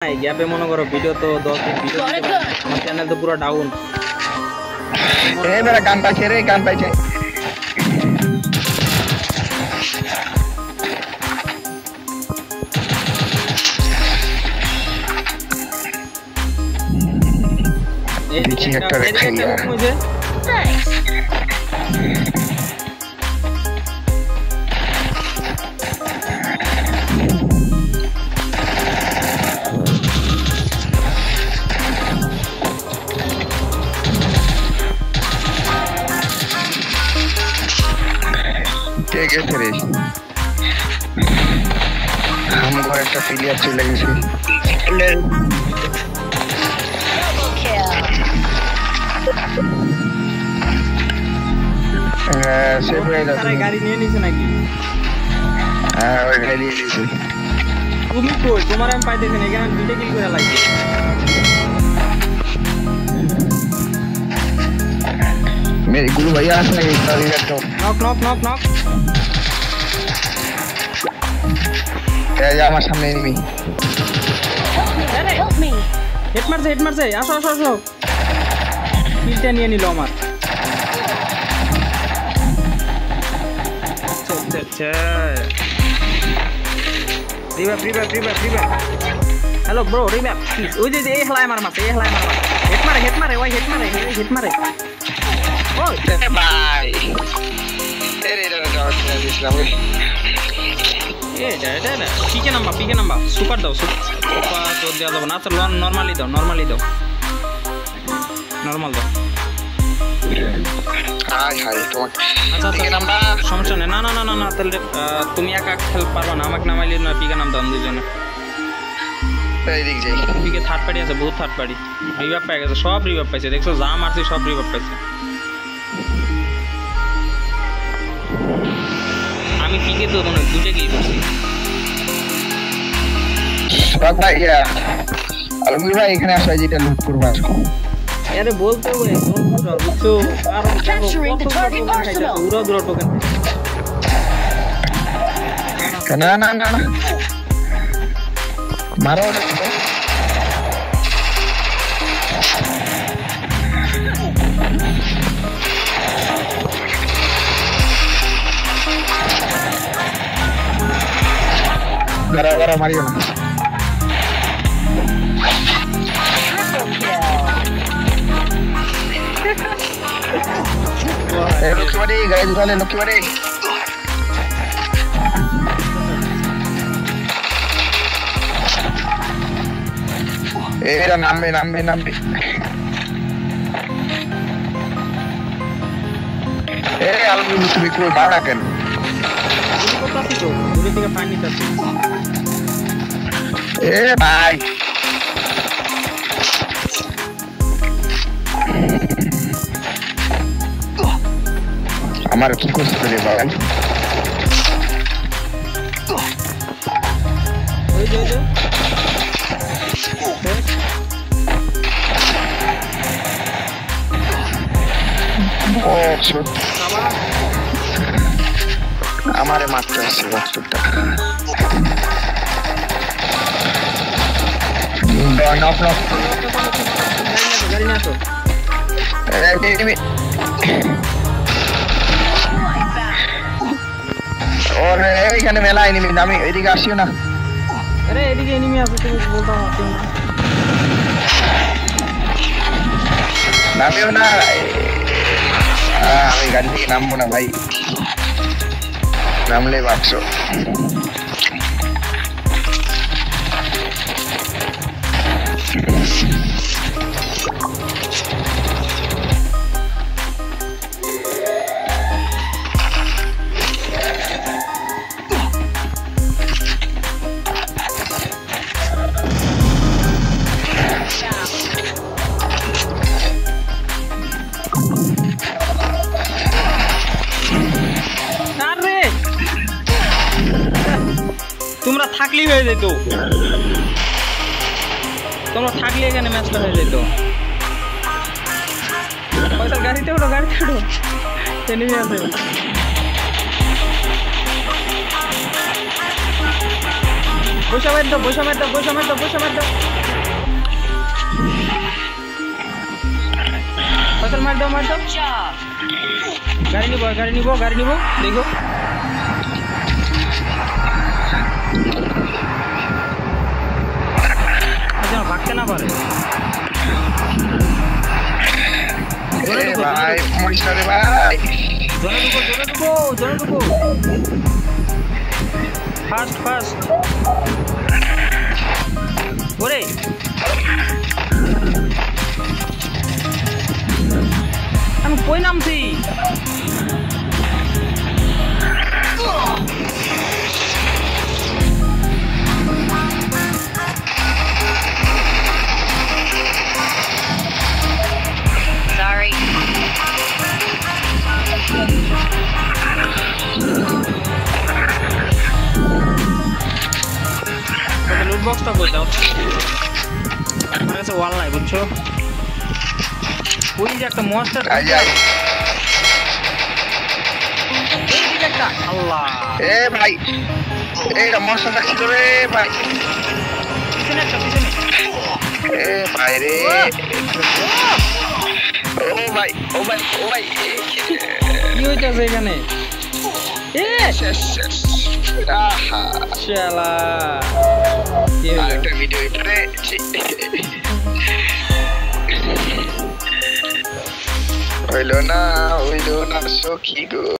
গ্যাপে মনে করো ভিডিও তো 10 দিন ভিডিও আমার চ্যানেল তো পুরো ডাউন। এই মেরা গান পাইছে রে, গান পাইছে। এই দেখি একটা রেখাইয়া কে গেছে রে? हमको একটা প্লেয়ার চলে গেছে। সেভ হয়ে গেছে। গাড়ি নিয়ে নিছে নাকি? হ্যাঁ ওই গাড়ি নিয়ে নিছে। তুমি কই? তোমার আমি পাইতেছি না, এখানে দুইটা কিল করে লাগছে। मेरे गुरु भैया ने नॉक नॉक नॉक नॉक जा আমার সামনে এনিমি। আরে হেড মারছে আসো আসো আসো, কিলটা নিয়ে নিল আমার। আচ্ছা revive hello bro, revive please. ওই যে এই হেলায় মার মারছে, হেড মারে ওই হেড মারে ওই ভাই এরে এটা দিছিলাম রে। এটা পিকে নাম্বার সুপার দাও, সুপার তো দেওয়া যাবে না। তো নরমালি দাও নরমাল দাও। হাই তোমার আচ্ছা পিকে নাম্বার সমস্যা নেই। না তাহলে তুমি একা খেল পারবা না, আমাকে নামাইলে না পিকে নাম দাও দুজনে। এই দিক যাই, পিকে থার্ড পার্টি আছে, বহুত থার্ড পার্টি রিভাইভ পেয়ে গেছে, সব রিভাইভ পাইছে। দেখছো যা মারছে সব রিভাইভ পাইছে। আমি পিকে তো মনে দুটো গিয়ে করছি। ভাই আলমগীর ভাই এখানে আসো, যেটা লুট করবো আসো। আরে বলতে হবে বুঝছো, উড়া টোকেন। না মারো gara মারিও না। লক্ষ্মী বাড়ি গাড়ি ঢুকালে, লক্ষ্মী বাড়ি এরা নামবে এ আলমগীর তুমি কই বাড়া কেন? দূরে থেকে পানি নিতেছি। এ ভাই আমার কি করতে রে ভাই? ওই যে ও ছোট আমারে মারতে আসছে বাচ্চাটা। গাড়ি নিয়ে আসো। ওর এইখানে মেলা এনিমি, আমি এদিকে আসিও না। আরে এদিকে এনিমি আছে, তুমি বলতে পারছো না। নামিও না, আমি গাড়ি থেকে নামবো না ভাই, নামলে বাঁচছো। তোমরা থাকলেই হয়ে যেত, তোমরা থাকলে এখানে ম্যাচটা হয়ে যেত। গাড়িতে ওঠো এনিমি আছে। বসে মার দাও বসে মার দাও বসে মার দাও বসে মার দাও ফসল মার দাও গাড়ি নিবো দেখো যেন ভাগতে না পারে ভাই মরিসা রে ভাই জোরে ঢুকো ফাস্ট ওরে আমি কই নামছি Sorry. লুট বক্সটা কই দাও আমার কাছে ওয়াল নাই বুঝছো ওই যে একটা মনস্টার আল্লাহ এ ভাই এইটা মনস্টারটা ছিল রে ভাই পিছনে এ ভাই রে ও ভাই কি হইতাছে এখানে এ শেষ আহা শালা আরেকটা ভিডিও এটারে হইলো না সখী গো